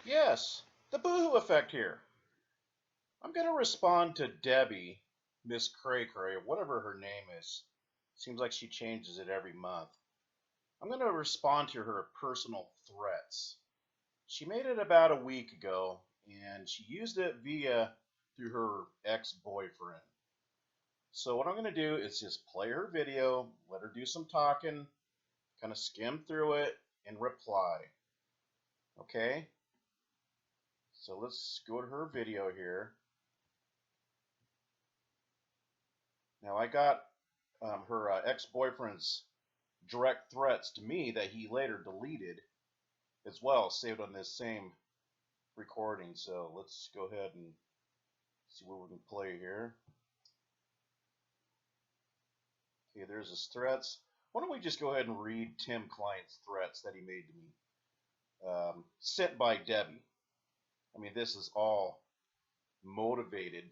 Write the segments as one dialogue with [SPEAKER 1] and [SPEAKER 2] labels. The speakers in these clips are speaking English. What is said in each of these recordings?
[SPEAKER 1] Yes, the boohoo effect here. I'm going to respond to Debbie, Miss Cray Cray, whatever her name is. Seems like she changes it every month. I'm going to respond to her personal threats. She made it about a week ago, and she used it through her ex-boyfriend. So what I'm going to do is just play her video, let her do some talking, kind of skim through it, and reply. Okay? So let's go to her video here. Now I got her ex-boyfriend's direct threats to me that he later deleted as well, saved on this same recording. So let's go ahead and see what we can play here. Okay, there's his threats. Why don't we just go ahead and read Tim Kline's threats that he made to me, sent by Debbie. I mean, this is all motivated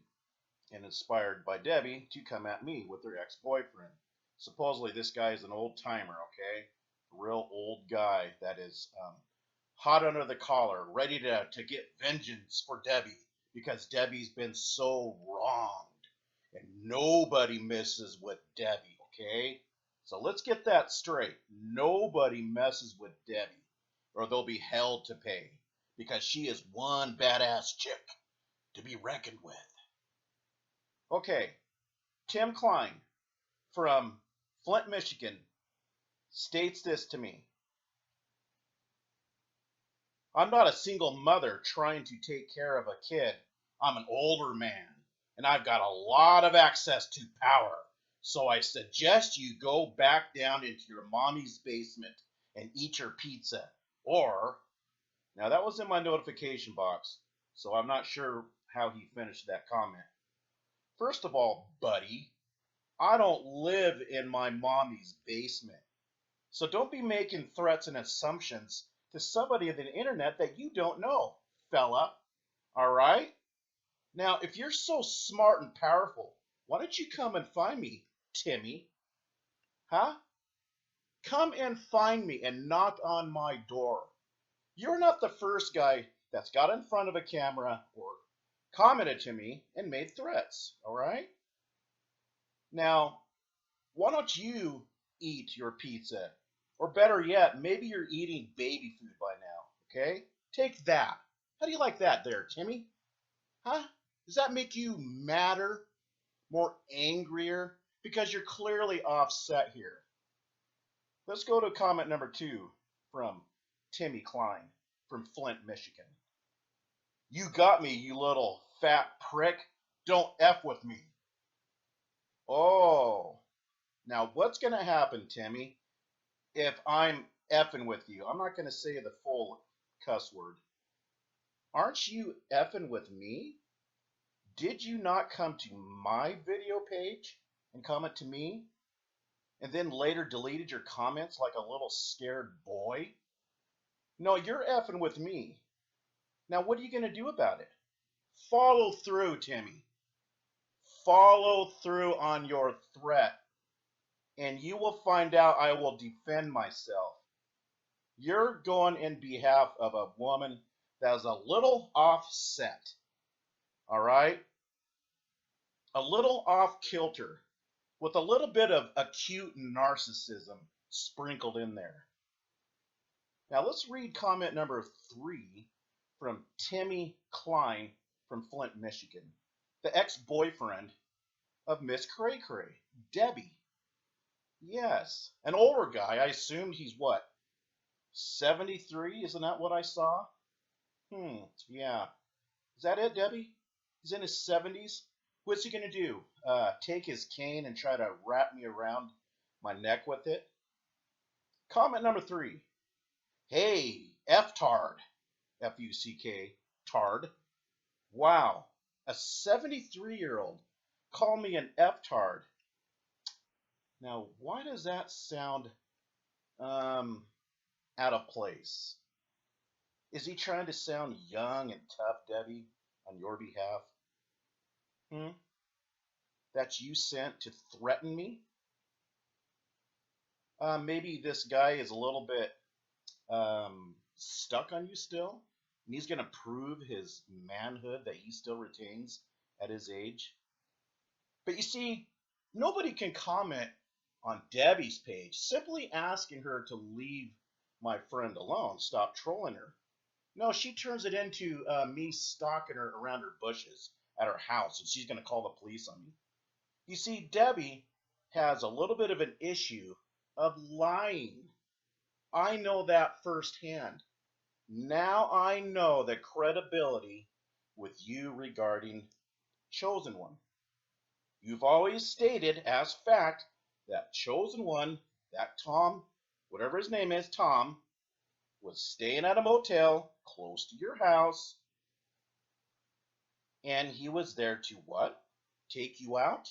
[SPEAKER 1] and inspired by Debbie to come at me with her ex-boyfriend. Supposedly, this guy is an old timer, okay? A real old guy that is hot under the collar, ready to get vengeance for Debbie because Debbie's been so wronged. And nobody messes with Debbie, okay? So let's get that straight. Nobody messes with Debbie, or they'll be held to pay because she is one badass chick to be reckoned with. Okay, Tim Kline from Flint, Michigan states this to me. I'm not a single mother trying to take care of a kid. I'm an older man, and I've got a lot of access to power. So I suggest you go back down into your mommy's basement and eat your pizza. Or, now that was in my notification box, so I'm not sure how he finished that comment. First of all, buddy, I don't live in my mommy's basement. So don't be making threats and assumptions to somebody on the internet that you don't know, fella. All right? Now, if you're so smart and powerful, why don't you come and find me, Timmy? Huh? Come and find me and knock on my door. You're not the first guy that's got in front of a camera or commented to me and made threats, all right? Now, why don't you eat your pizza? Or better yet, maybe you're eating baby food by now, okay? Take that. How do you like that there, Timmy? Huh? Does that make you madder, more angrier? Because you're clearly offset here. Let's go to comment number 2 from Timmy Kline from Flint, Michigan. You got me, you little fat prick. Don't F with me. Oh, now what's going to happen, Timmy, if I'm effing with you? I'm not going to say the full cuss word. Aren't you effing with me? Did you not come to my video page and comment to me? And then later deleted your comments like a little scared boy? No, you're effing with me. Now, what are you going to do about it? Follow through, Timmy. Follow through on your threat, and you will find out I will defend myself. You're going in behalf of a woman that is a little offset, all right? A little off kilter, with a little bit of acute narcissism sprinkled in there. Now let's read comment number 3 from Timmy Kline from Flint, Michigan, the ex-boyfriend of Miss Cray Cray, Debbie. Yes, an older guy. I assumed he's what, 73? Isn't that what I saw? Yeah. Is that it, Debbie? He's in his 70s. What's he gonna do? Take his cane and try to wrap me around my neck with it? Comment number 3. Hey, fucktardd. F-U-C-K, tard. Wow, a 73-year-old call me an fucktardd. Now, why does that sound out of place? Is he trying to sound young and tough, Debbie, on your behalf? That you sent to threaten me? Maybe this guy is a little bit stuck on you still, And he's going to prove his manhood that he still retains at his age. But you see, nobody can comment on Debbie's page simply asking her to leave my friend alone, stop trolling her. No, she turns it into me stalking her around her bushes at her house, and she's going to call the police on me. You see, Debbie has a little bit of an issue of lying. I know that firsthand. Now I know the credibility with you regarding Chosen One. You've always stated as fact that Chosen One, that Tom, whatever his name is, Tom, was staying at a motel close to your house, and he was there to what? Take you out?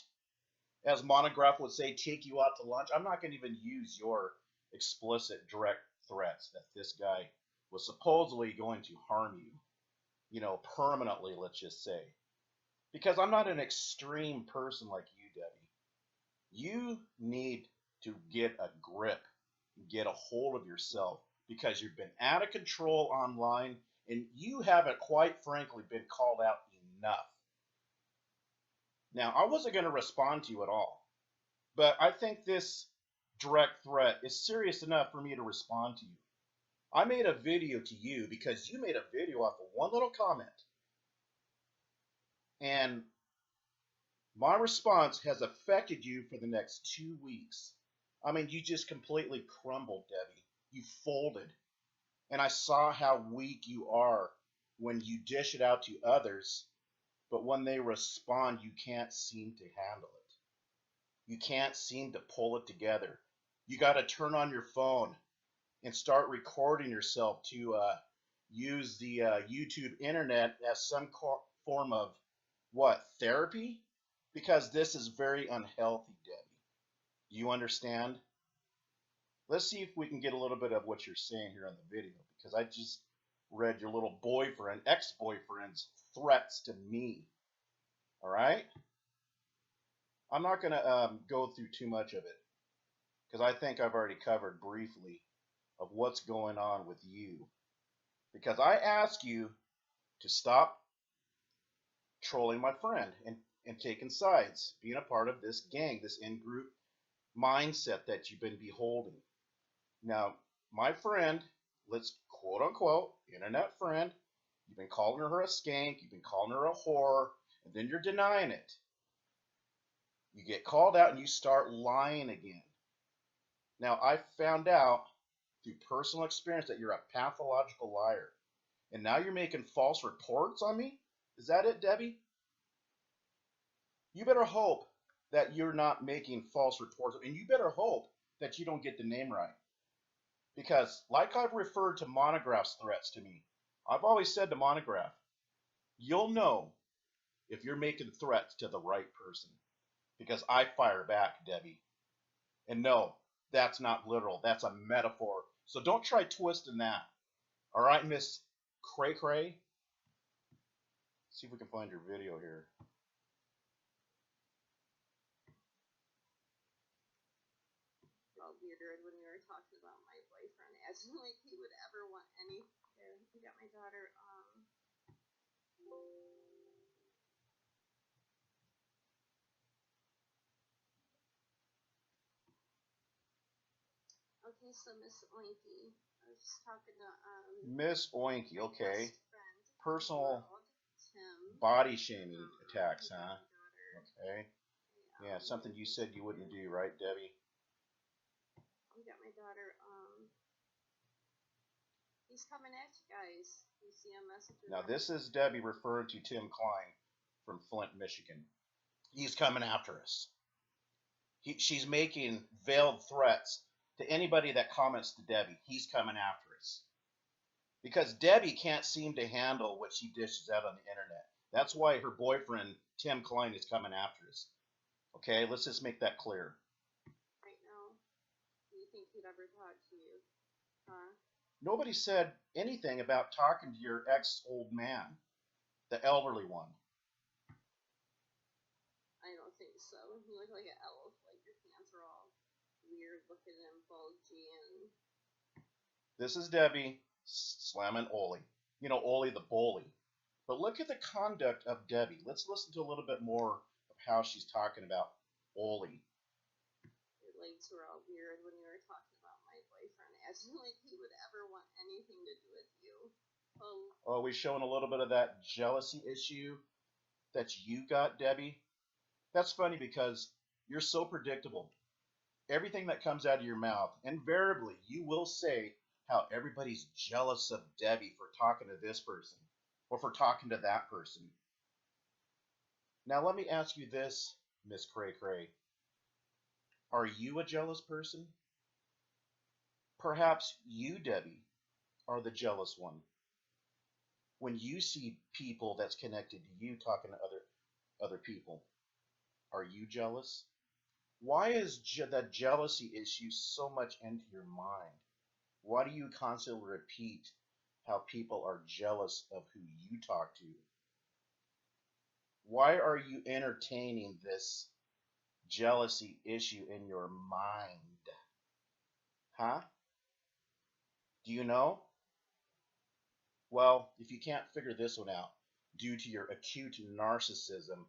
[SPEAKER 1] As Monograph would say, take you out to lunch. I'm not going to even use your explicit direct threats that this guy was supposedly going to harm you, permanently, let's just say. Because I'm not an extreme person like you, Debbie. You need to get a grip, get a hold of yourself, because you've been out of control online and you haven't, quite frankly, been called out enough. Now, I wasn't going to respond to you at all, but I think this direct threat is serious enough for me to respond to you. I made a video to you because you made a video off of one little comment. And my response has affected you for the next 2 weeks. I mean, you just completely crumbled, Debbie. You folded. And I saw how weak you are when you dish it out to others, but when they respond, you can't seem to handle it. You can't seem to pull it together. You got to turn on your phone and start recording yourself to use the YouTube internet as some form of what, therapy? Because this is very unhealthy, Debbie. Do you understand? Let's see if we can get a little bit of what you're saying here on the video, because I just read your little boyfriend, ex-boyfriend's threats to me. All right? I'm not going to go through too much of it, because I think I've already covered briefly of what's going on with you. Because I ask you to stop trolling my friend and taking sides, being a part of this gang, this in-group mindset that you've been beholding. Now, my friend, let's quote unquote, internet friend, you've been calling her a skank, you've been calling her a whore, and then you're denying it. You get called out and you start lying again. Now, I found out through personal experience that you're a pathological liar. And now you're making false reports on me? Is that it, Debbie? You better hope that you're not making false reports, and you better hope that you don't get the name right. Because, like I've referred to Monograph's threats to me, I've always said to Monograph, you'll know if you're making threats to the right person. Because I fire back, Debbie. And no, that's not literal. That's a metaphor. So don't try twisting that. All right, Miss Cray Cray? See if we can find your video here.
[SPEAKER 2] Weird when we were talking about my boyfriend, acting like he would ever want any. There, I got my daughter. Okay, so Miss Oinky, I was just talking to
[SPEAKER 1] Miss Oinky, okay. Personal
[SPEAKER 2] Tim.
[SPEAKER 1] body shaming attacks, huh? Okay. Yeah, something you said you wouldn't do, right, Debbie?
[SPEAKER 2] I got my daughter. He's coming at you guys. You see a message.
[SPEAKER 1] Now, this is Debbie referring to Tim Kline from Flint, Michigan. He's coming after us. She's making veiled threats to anybody that comments to Debbie. He's coming after us. Because Debbie can't seem to handle what she dishes out on the internet. That's why her boyfriend, Tim Kline, is coming after us. Okay, let's just make that clear.
[SPEAKER 2] Right now, do you think he'd ever talk to you? Huh?
[SPEAKER 1] Nobody said anything about talking to your ex-old man, the elderly one.
[SPEAKER 2] I don't think so. You look like an elf. Like your pants are all weird looking and bulgy and...
[SPEAKER 1] This is Debbie slamming Oli. Oli the bully. But look at the conduct of Debbie. Let's listen to a little bit more of how she's talking about Oli.
[SPEAKER 2] Your legs were all weird when you were talking about my boyfriend, acting like he would ever want anything to do with you.
[SPEAKER 1] Oh, we're showing a little bit of that jealousy issue that you got, Debbie. That's funny because you're so predictable. Everything that comes out of your mouth, invariably, you will say how everybody's jealous of Debbie for talking to this person or for talking to that person. Now, let me ask you this, Miss Cray Cray. Are you a jealous person? Perhaps you, Debbie, are the jealous one. When you see people that's connected to you talking to other people, are you jealous? Why is that jealousy issue so much into your mind? Why do you constantly repeat how people are jealous of who you talk to? Why are you entertaining this jealousy issue in your mind? Huh? Do you know? Well, if you can't figure this one out due to your acute narcissism,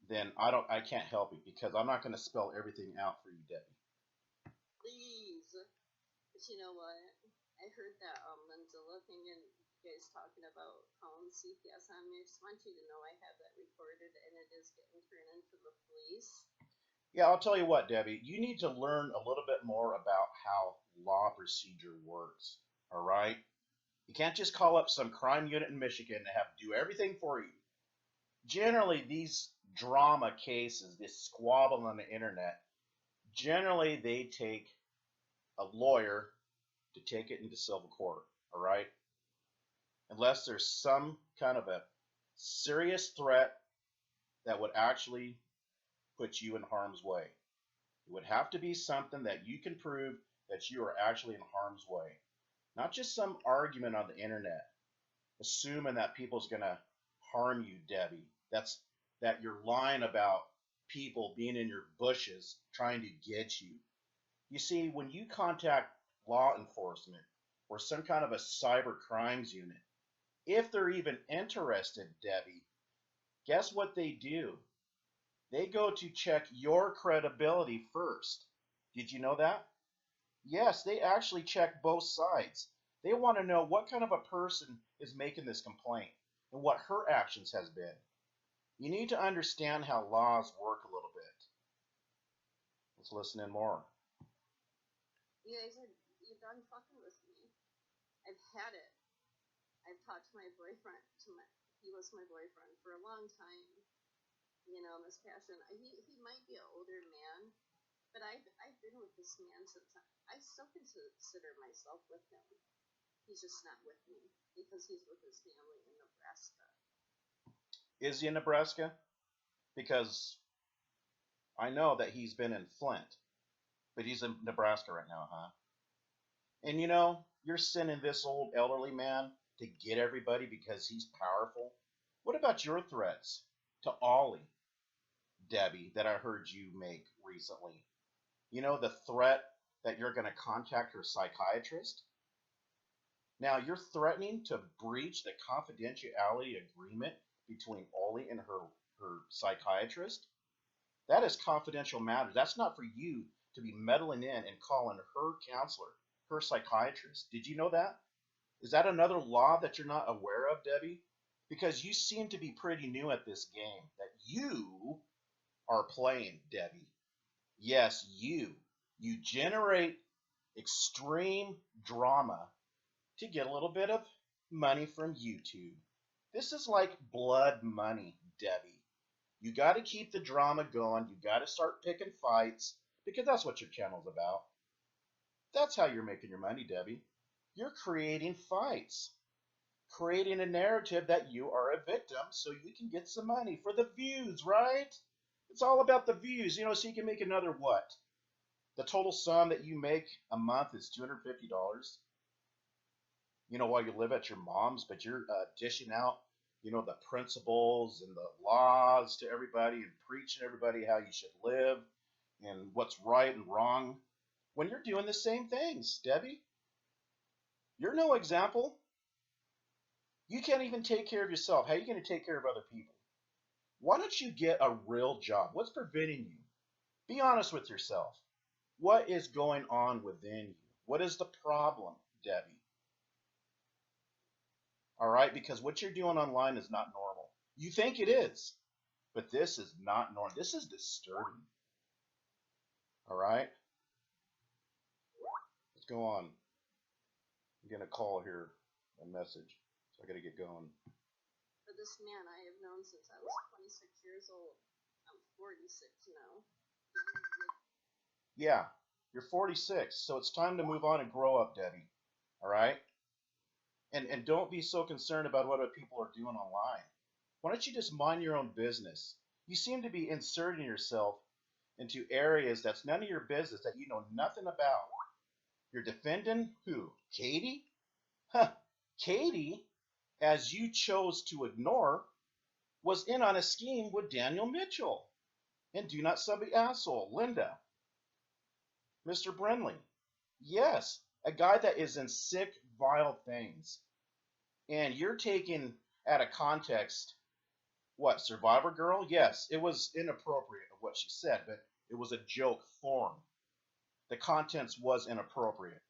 [SPEAKER 1] then I can't help you because I'm not going to spell everything out for you, Debbie.
[SPEAKER 2] Please. But you know what? I heard that Manzilla thing and you guys talking about calling CPS on me. I just want you to know I have that recorded and it is getting turned into the police.
[SPEAKER 1] Yeah, I'll tell you what, Debbie, you need to learn a little bit more about how law procedure works, all right? You can't just call up some crime unit in Michigan and have to do everything for you. Generally, these drama cases, this squabble on the internet, generally they take a lawyer to take it into civil court, all right? Unless there's some kind of a serious threat that would actually put you in harm's way. It would have to be something that you can prove that you are actually in harm's way. Not just some argument on the internet, assuming that people's going to harm you, Debbie. That you're lying about people being in your bushes trying to get you. You see, when you contact law enforcement or some kind of a cyber crimes unit, if they're even interested, Debbie, guess what they do? They go to check your credibility first. Did you know that? Yes, they actually check both sides. They want to know what kind of a person is making this complaint and what her actions has been. You need to understand how laws work a little bit. Let's listen in more.
[SPEAKER 2] You guys are done fucking with me. I've had it. I've talked to my boyfriend. He was my boyfriend for a long time. Miss Passion. He might be an older man, but I've been with this man since I still consider myself with him. He's just not with me because he's with his family in Nebraska.
[SPEAKER 1] Is he in Nebraska? Because I know that he's been in Flint, but he's in Nebraska right now, huh? And you're sending this old elderly man to get everybody because he's powerful. What about your threats to Ollie, Debbie, that I heard you make recently? The threat that you're going to contact her psychiatrist? Now, you're threatening to breach the confidentiality agreement between Ollie and her psychiatrist? That is confidential matter. That's not for you to be meddling in and calling her counselor, her psychiatrist. Did you know that? Is that another law that you're not aware of, Debbie? Because you seem to be pretty new at this game that you are playing, Debbie. Yes, you. You generate extreme drama to get a little bit of money from YouTube. This is like blood money, Debbie. You got to keep the drama going. You got to start picking fights because that's what your channel's about. That's how you're making your money, Debbie. You're creating fights, creating a narrative that you are a victim so you can get some money for the views, right? It's all about the views, so you can make another what? The total sum that you make a month is $250. While you live at your mom's, but you're dishing out, the principles and the laws to everybody and preaching everybody how you should live and what's right and wrong when you're doing the same things, Debbie. You're no example. can't even take care of yourself. How are you going to take care of other people? Why don't you get a real job? What's preventing you? Be honest with yourself. What is going on within you? What is the problem, Debbie? All right, because what you're doing online is not normal. You think it is, but this is not normal. This is disturbing. All right, let's go on. I'm getting a call here, a message, so I got to get going.
[SPEAKER 2] But this man I have known since I was 26 years old. I'm 46 now.
[SPEAKER 1] Yeah, you're 46, so it's time to move on and grow up, Debbie. All right? And don't be so concerned about what other people are doing online. Why don't you just mind your own business? You seem to be inserting yourself into areas that's none of your business, that you know nothing about. You're defending who? Katie? Huh. Katie, as you chose to ignore, was in on a scheme with Daniel Mitchell. And do not sub the asshole, Linda. Mr. Brenly. Yes, a guy that is in sick, vile things. And you're taking out of context, what, Survivor Girl? Yes, it was inappropriate of what she said, but it was a joke form. The contents was inappropriate,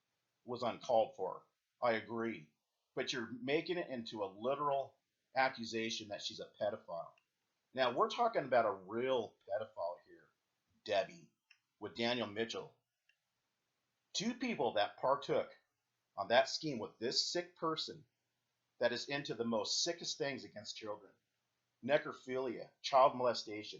[SPEAKER 1] was uncalled for. I agree. But you're making it into a literal accusation that she's a pedophile. Now, we're talking about a real pedophile here, Debbie, with Daniel Mitchell. Two people that partook on that scheme with this sick person that is into the most sickest things against children. Necrophilia, child molestation.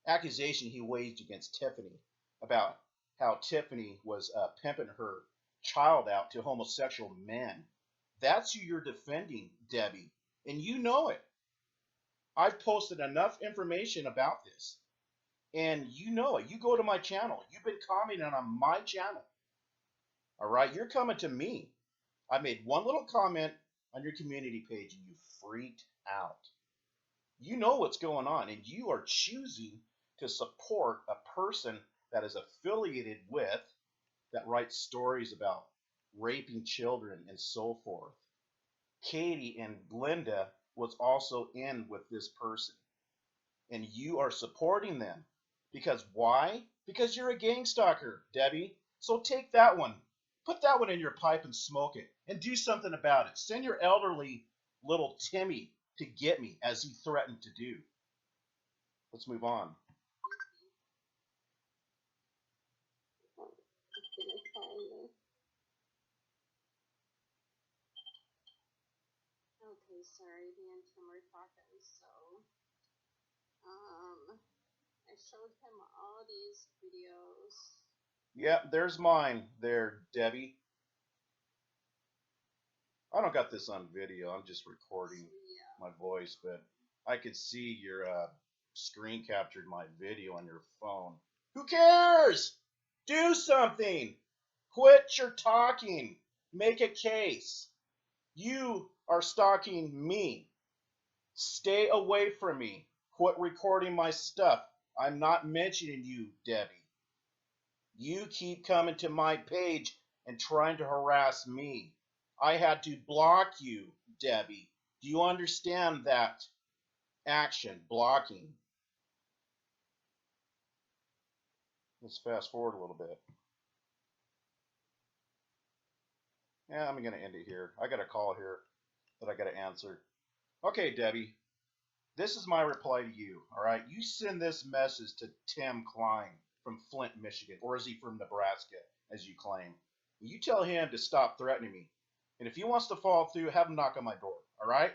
[SPEAKER 1] Accusation he waged against Tiffany about how Tiffany was pimping her child out to homosexual men. That's who you're defending, Debbie, and you know it. I've posted enough information about this, and you know it. You go to my channel. You've been commenting on my channel. All right, you're coming to me. I made one little comment on your community page, and you freaked out. You know what's going on, and you are choosing to support a person that is affiliated with, that writes stories about raping children and so forth. Katie and Linda was also in with this person, and you are supporting them. Because why? Because you're a gang stalker, Debbie. So take that one. Put that one in your pipe and smoke it, and do something about it. Send your elderly little Timmy to get me, as he threatened to do. Let's move on.
[SPEAKER 2] Okay, sorry, me and Tim were talking, so I showed him all these videos.
[SPEAKER 1] Yep, there's mine there, Debbie. I don't got this on video. I'm just recording my voice, but I could see your screen captured my video on your phone. Who cares? Do something. Quit your talking. Make a case. You are stalking me. Stay away from me. Quit recording my stuff. I'm not mentioning you, Debbie. You keep coming to my page and trying to harass me. I had to block you, Debbie. Do you understand that action, blocking? Let's fast forward a little bit. Yeah, I'm going to end it here. I got a call here that I got to answer. Okay, Debbie, this is my reply to you, all right? You send this message to Tim Kline from Flint, Michigan, or is he from Nebraska, as you claim? You tell him to stop threatening me. And if he wants to follow through, have him knock on my door, all right?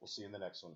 [SPEAKER 1] We'll see you in the next one.